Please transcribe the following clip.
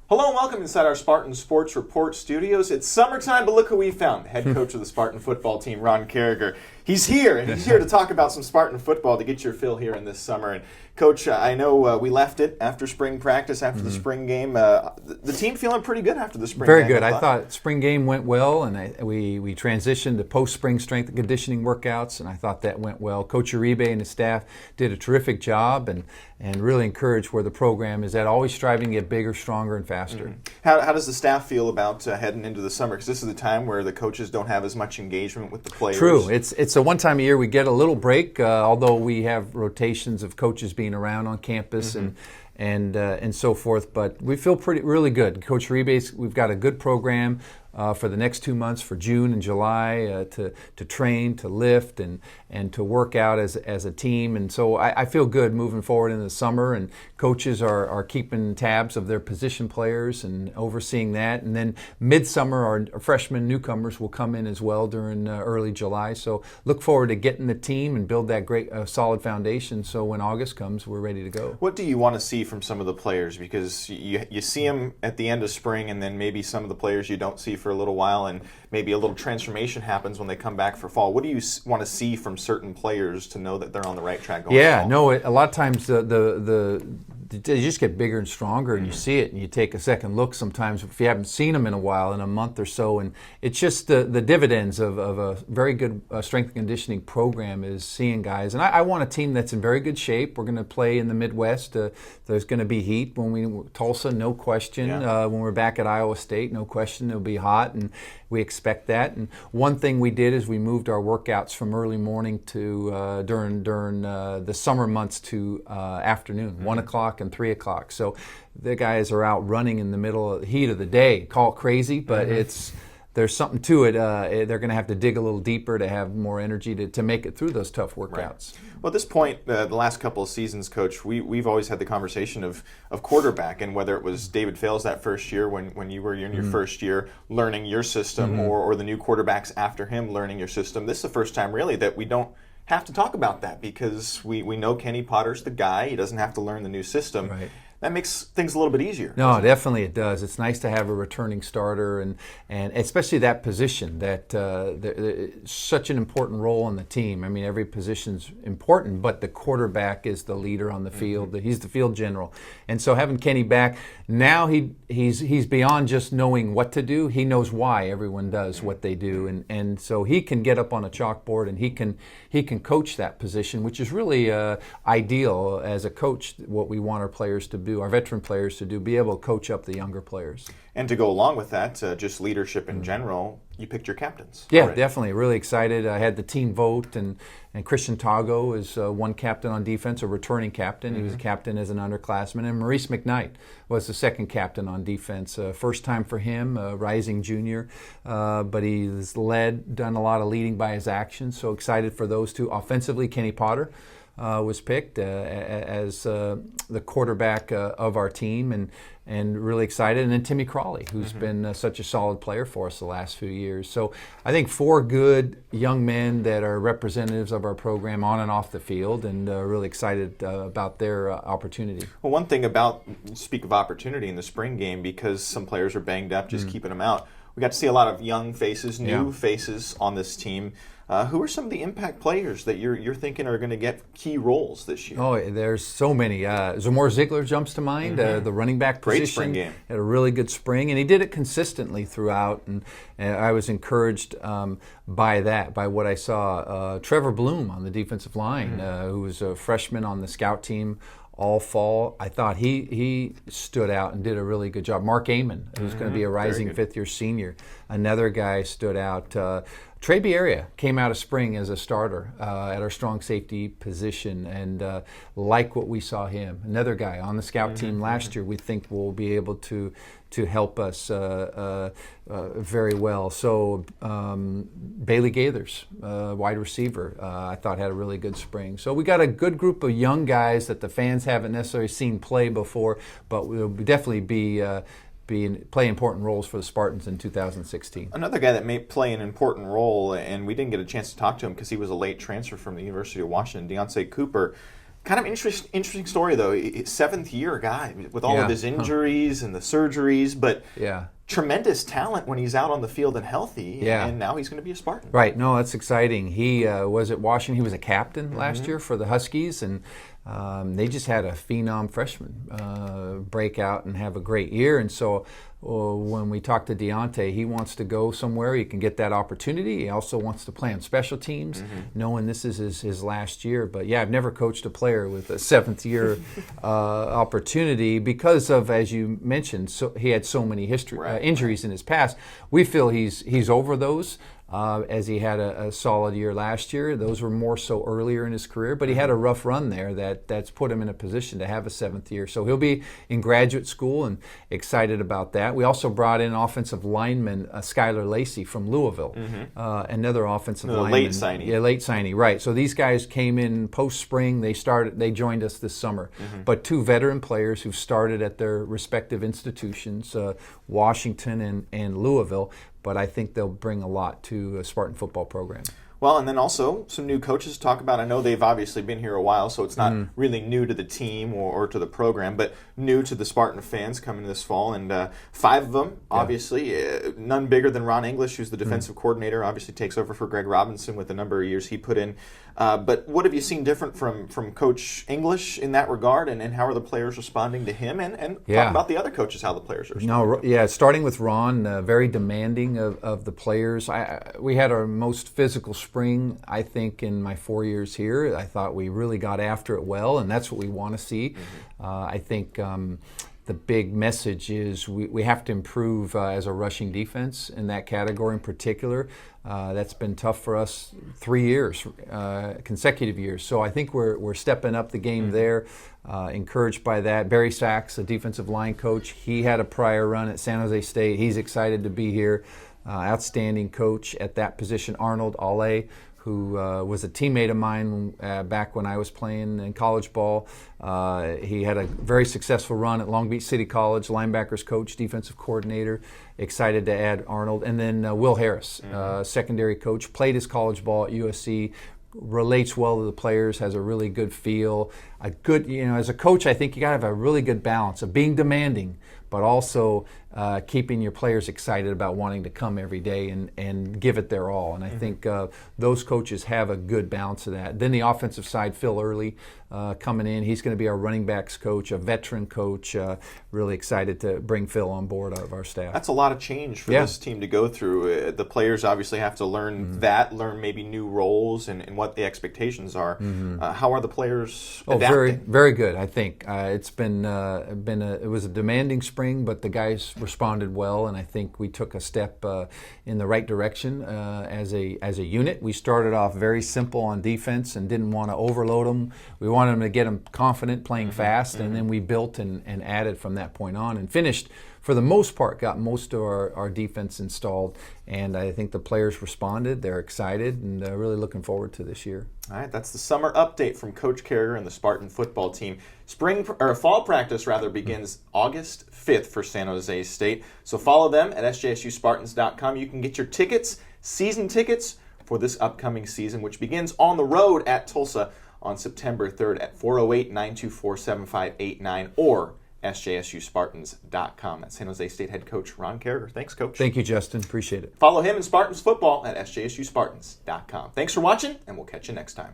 Hello and welcome inside our Spartan Sports Report studios. It's summertime, but look who we found. Head coach of the Spartan football team, Ron Caragher. He's here, and he's here to talk about some Spartan football to get your fill here in this summer. And Coach, I know we left it after spring practice, after the spring game. The team feeling pretty good after the spring game. Very good. I thought spring game went well, and we transitioned to post-spring strength and conditioning workouts, and I thought that went well. Coach Uribe and his staff did a terrific job, and really encouraged where the program is at, always striving to get bigger, stronger, and faster. How does the staff feel about heading into the summer? Because this is the time where the coaches don't have as much engagement with the players. True. It's a one time a year we get a little break, although we have rotations of coaches being around on campus and so forth. But we feel really good. Coach Uribe, we've got a good program for the next 2 months, for June and July, to train, to lift, and to work out as a team. And so I feel good moving forward in the summer, and coaches are keeping tabs of their position players and overseeing that. And then midsummer, our freshmen newcomers will come in as well during early July. So look forward to getting the team and build that great solid foundation so when August comes, we're ready to go. What do you want to see from some of the players? Because you see them at the end of spring, and then maybe some of the players you don't see for a little while, and maybe a little transformation happens when they come back for fall. What do you want to see from certain players to know that they're on the right track going Yeah, fall? no, a lot of times they just get bigger and stronger, and you see it, and you take a second look sometimes if you haven't seen them in a while, in a month or so, and it's just the dividends of a very good strength and conditioning program is seeing guys. And I want a team that's in very good shape. We're going to play in the Midwest. There's going to be heat Tulsa, no question. Yeah. When we're back at Iowa State, no question, it'll be hot, and we expect that. And one thing we did is we moved our workouts from early morning to during the summer months to afternoon, 1 o'clock and 3 o'clock. So the guys are out running in the middle of the heat of the day. Call it crazy, but there's something to it. They're going to have to dig a little deeper to have more energy to make it through those tough workouts. Right. Well, at this point, the last couple of seasons, Coach, we've always had the conversation of quarterback, and whether it was David Fales that first year when you were in your first year learning your system, or the new quarterbacks after him learning your system. This is the first time really that we don't have to talk about that, because we know Kenny Potter's the guy. He doesn't have to learn the new system. Right. That makes things a little bit easier. No, definitely it does. It's nice to have a returning starter, and especially that position, that such an important role in the team. I mean, every position's important, but the quarterback is the leader on the field. He's the field general. And so having Kenny back, now he's beyond just knowing what to do. He knows why everyone does what they do. And so he can get up on a chalkboard, and he can coach that position, which is really ideal as a coach, what we want our players to do, our veteran players to do, be able to coach up the younger players. And to go along with that, just leadership in general, you picked your captains. Yeah, already. Definitely. Really excited. I had the team vote, and Christian Tago is one captain on defense, a returning captain. He was a captain as an underclassman. And Maurice McKnight was the second captain on defense. First time for him, rising junior. But he's done a lot of leading by his actions. So excited for those two. Offensively, Kenny Potter was picked as the quarterback of our team, and really excited. And then Timmy Crawley, who's been such a solid player for us the last few years. So I think 4 good young men that are representatives of our program on and off the field, and really excited about their opportunity. Well, one thing speak of opportunity in the spring game, because some players are banged up, just keeping them out. We got to see a lot of young faces, new faces on this team. Who are some of the impact players that you're thinking are going to get key roles this year? Oh, there's so many. Zamor Ziegler jumps to mind, the running back position. Great spring game. Had a really good spring, and he did it consistently throughout, and I was encouraged by what I saw. Trevor Bloom on the defensive line, who was a freshman on the scout team all fall. I thought he stood out and did a really good job. Mark Amon, who's going to be a rising fifth-year senior, another guy stood out. Trey Bieria came out of spring as a starter at our strong safety position, and like what we saw him. Another guy on the scout team last year, we think will be able to help us very well. So Bailey Gaithers, wide receiver, I thought had a really good spring. So we got a good group of young guys that the fans haven't necessarily seen play before, but will definitely play important roles for the Spartans in 2016. Another guy that may play an important role, and we didn't get a chance to talk to him because he was a late transfer from the University of Washington, Deontay Cooper. Kind of interesting story, though. Seventh year guy with all of his injuries and the surgeries, but tremendous talent when he's out on the field and healthy. And now he's going to be a Spartan. Right. No, that's exciting. He was at Washington. He was a captain last year for the Huskies, and they just had a phenom freshman break out and have a great year. And so when we talked to Deontay, he wants to go somewhere he can get that opportunity. He also wants to play on special teams, knowing this is his last year. But yeah, I've never coached a player with a seventh year opportunity because of, as you mentioned, he had so many injuries in his past. We feel he's over those. As he had a solid year last year. Those were more so earlier in his career, but he had a rough run there that's put him in a position to have a seventh year. So he'll be in graduate school and excited about that. We also brought in offensive lineman Skylar Lacey from Louisville, another offensive lineman. Late signing. Yeah, late signing, right. So these guys came in post-spring. They joined us this summer. But two veteran players who've started at their respective institutions, Washington and Louisville. But I think they'll bring a lot to a Spartan football program. Well, and then also some new coaches to talk about. I know they've obviously been here a while, so it's not really new to the team or to the program, but new to the Spartan fans coming this fall. And 5 of them, obviously, none bigger than Ron English, who's the defensive coordinator, obviously takes over for Greg Robinson with the number of years he put in. But what have you seen different from Coach English in that regard, and how are the players responding to him? And talk about the other coaches, how the players are responding. Starting with Ron, very demanding of the players. We had our most physical spring, I think, in my 4 years here. I thought we really got after it well, and that's what we want to see. I think the big message is we have to improve as a rushing defense in that category in particular. That's been tough for us 3 years, consecutive years. So I think we're stepping up the game there, encouraged by that. Barry Sachs, the defensive line coach, he had a prior run at San Jose State. He's excited to be here. Outstanding coach at that position. Arnold Ale, who was a teammate of mine back when I was playing in college ball. He had a very successful run at Long Beach City College, linebackers coach, defensive coordinator. Excited to add Arnold. And then Will Harris, secondary coach, played his college ball at USC, relates well to the players, has a really good feel. As a coach, I think you got to have a really good balance of being demanding, but also keeping your players excited about wanting to come every day and give it their all. And I think those coaches have a good balance of that. Then the offensive side, Phil Early coming in. He's going to be our running backs coach, a veteran coach. Really excited to bring Phil on board of our staff. That's a lot of change for this team to go through. The players obviously have to learn learn maybe new roles and what the expectations are. How are the players adapting? Very, very good. I think it's it was a demanding spring, but the guys responded well, and I think we took a step in the right direction as a unit. We started off very simple on defense and didn't want to overload them. We wanted them to get them confident, playing fast, and then we built and added from that point on, and finished, for the most part, got most of our defense installed, and I think the players responded. They're excited, and really looking forward to this year. All right, that's the summer update from Coach Caragher and the Spartan football team. Fall practice begins August 5th for San Jose State. So follow them at sjsuspartans.com. You can get your tickets, season tickets, for this upcoming season, which begins on the road at Tulsa on September 3rd at 408-924-7589 or sjsuspartans.com. That's San Jose State head coach Ron Caragher. Thanks, Coach. Thank you, Justin. Appreciate it. Follow him and Spartans football at sjsuspartans.com. Thanks for watching, and we'll catch you next time.